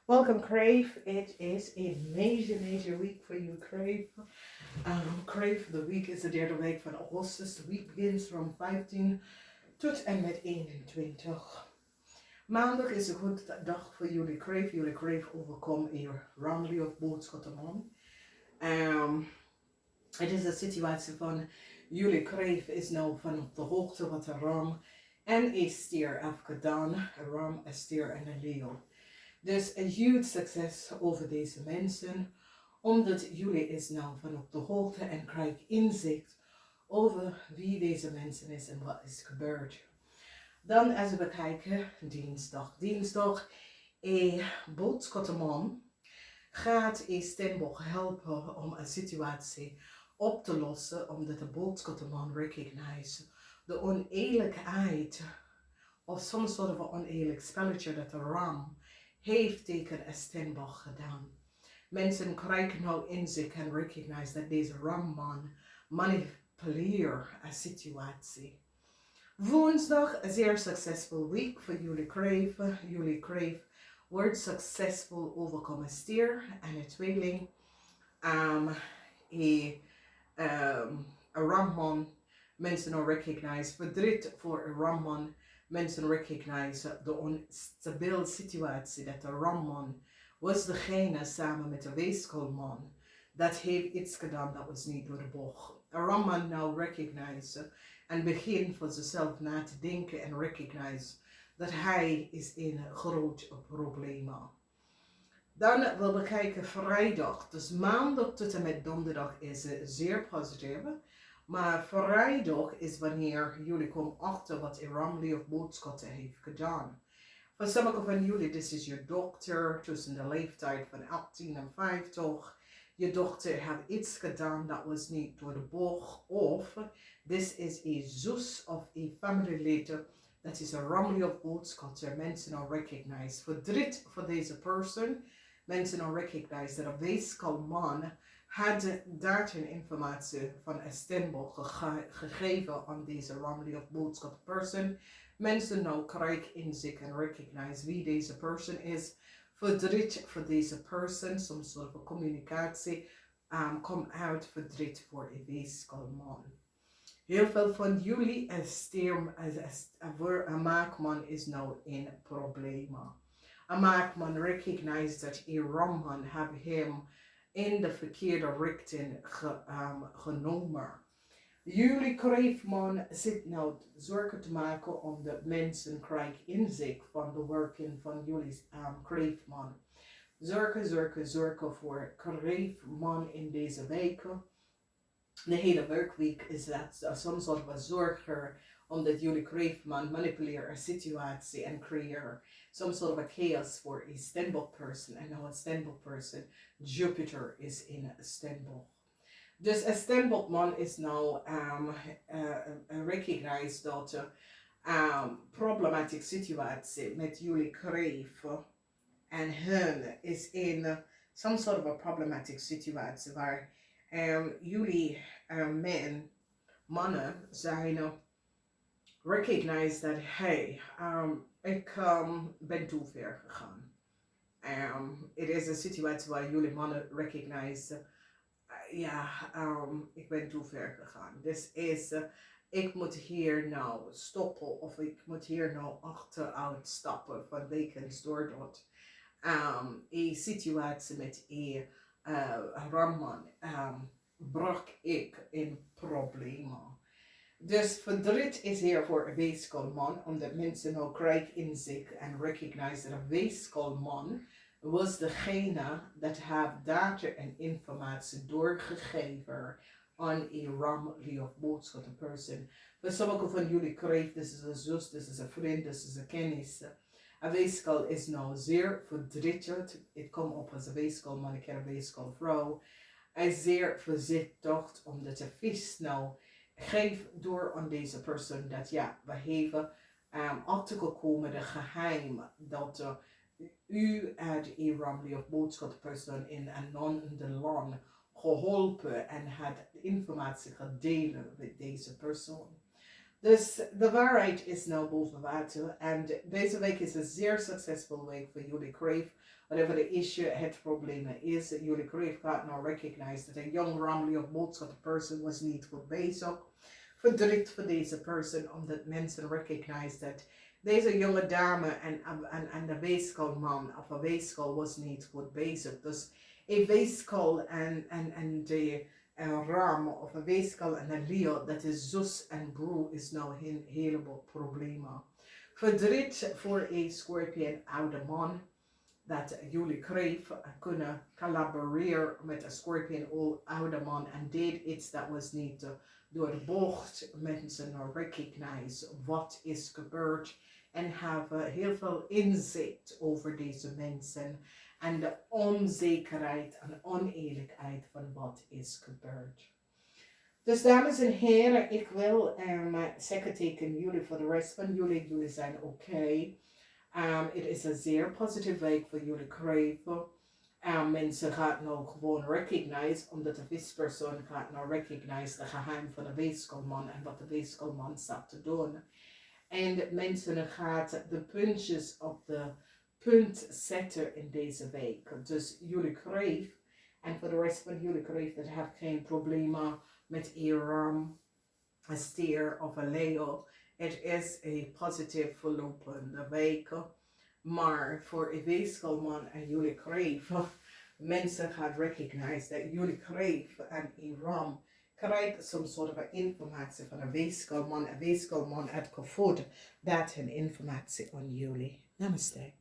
Welcome, Kreeft. It is a major week for you, Kreeft. Kreeft, de week is de derde week van augustus. De week begint van 15 tot en met 21. Maandag is een goede dag voor jullie, Kreeft. Jullie Kreeft overkomt een rammelie of boodschappenman. Het is een situatie van jullie Kreeft is nou van op de hoogte wat een ram en een stier heeft gedaan. Een ram, een stier en een leeuw. Dus een huge succes over deze mensen, omdat jullie is nou van op de hoogte en krijgt inzicht over wie deze mensen is en wat is gebeurd. Dan als we kijken, dinsdag. Dinsdag, een boodschappenman gaat een Stenbosch helpen om een situatie op te lossen, omdat de boodschappenman recognized de oneerlijkheid of some sort of oneerlijk spelletje dat de ram heeft tegen een Stenbosch gedaan. Mensen krijgen nou inzicht en recognize dat deze ramman manipuleert een situatie. Woensdag, een zeer succesvol week voor jullie Kreeft. Jullie Kreeft wordt succesvol overkomen stier en een tweeling. Een ramman, mensen nou recognize verdriet voor een ramman. Mensen recognize de onstabiele situatie dat de ramman was degene samen met de weeskolman dat heeft iets gedaan dat was niet door de bocht. Een ramman nou recognize en begint voor zichzelf na te denken en recognize dat hij is in een groot probleem. Dan wil we kijken vrijdag. Dus maandag tot en met donderdag is zeer positief. Maar vrijdag is wanneer jullie komen achter wat een rammelie of boodschappen heeft gedaan. Voor sommigen van jullie, dit is je dochter tussen de leeftijd van 18 en 50. Je dochter heeft iets gedaan dat was niet door de bocht. Of dit is een zus of een familielid. Dat is een rammelie of boodschappen. Mensen al recognize. Verdriet voor deze persoon. Mensen al recognize dat een weeskalman had data-informatie van een Stenbosch gegeven aan deze rammelie of boodschap person. Mensen nou krijgen inzicht en recognize wie deze person is. Verdriet voor deze person, some sort of communicatie, komt uit verdriet voor een weeskalman. Heel veel van jullie, een maakman is nou in problemen. Een maakman recognize dat een ramman heeft hem in de verkeerde richting genomen. Jullie Kreeftman zit nou zorgen te maken omdat mensen krijgen inzicht van de werking van jullie Kreeftman. Zorgen voor Kreeftman in deze weken. De hele werkweek is dat soms wat zorger omdat jullie Kreeftman manipuleert een situatie en creëert some sort of a chaos for a Stenbosch person. And now a Stenbosch person, Jupiter is in Stenbosch. Dus een Stenbosch man is nou recognized dat problematische situatie met jullie Kreeft en hun is in some sort of a problematic situatie waar jullie mannen zijn recognize dat hey, ik ben te ver gegaan. Het is een situatie waar jullie mannen recognize, ik ben te ver gegaan. Dus ik moet hier nou stoppen of ik moet hier nou achteruit stappen vanwege door dat een situatie met een ramman brak ik in problemen. Dus verdriet is hier voor een weeskalman, omdat mensen nou krijgen inzicht en recognize dat een weeskalman was degene dat heeft data en informatie doorgegeven aan een rammelie of boodschap person. Voor sommigen van jullie Kreeft, dit is een zus, dit is een vriend, dit is een kennis. Een weeskal is nou zeer verdrietig. Het komt op als een weeskalman, ik ken een weeskalvrouw. Hij is zeer voorzichtig omdat de vis nou geef door aan deze persoon dat ja, we hebben achtergekomen de geheim dat u uit een rammelie of boodschappersoon in een ander land geholpen en had informatie gedeeld met deze persoon. Dus de waarheid is nou boven water en deze week is een zeer succesvolle week voor jullie Kreeft. whatever the issue, het probleem is, jullie kreeft gaat nou recognize dat een young ramli of boodschap de person was niet goed bezig. Verdriet voor deze person, omdat mensen recognize dat deze jonge dame en de weeskalman of een weeskal was niet goed bezig. Dus een weeskal en de ram of een weeskal en een leo, dat is zus en broer, is nou een heleboel problemen. Verdriet voor een Scorpion oude man, dat jullie kreeft kunnen collaboreren met een Scorpion oude man en deed iets dat was niet door de bocht. Mensen recognize wat is gebeurd en hebben heel veel inzicht over deze mensen en de onzekerheid en oneerlijkheid van wat is gebeurd. Dus dames en heren, ik wil zeggen tegen jullie voor de rest van jullie zijn oké. Het is een zeer positieve week voor jullie kreeft. Mensen gaan nou gewoon recognize, omdat de vispersoon gaat nou recognize de geheim van de weeskalman en wat de weeskalman staat te doen. En mensen gaan de puntjes op de punt zetten in deze week. Dus jullie kreeft, en voor de rest van jullie kreeft, dat heeft geen problemen met een stier of een leo. Het is een positief verlopende week. Maar voor een weeskalman en jullie kreeft, mensen gaan recognize dat jullie kreeft en een ram krijgt some sort of informatie van een weeskalman. Een weeskalman heeft gevoed dat hun informatie aan jullie. Namaste.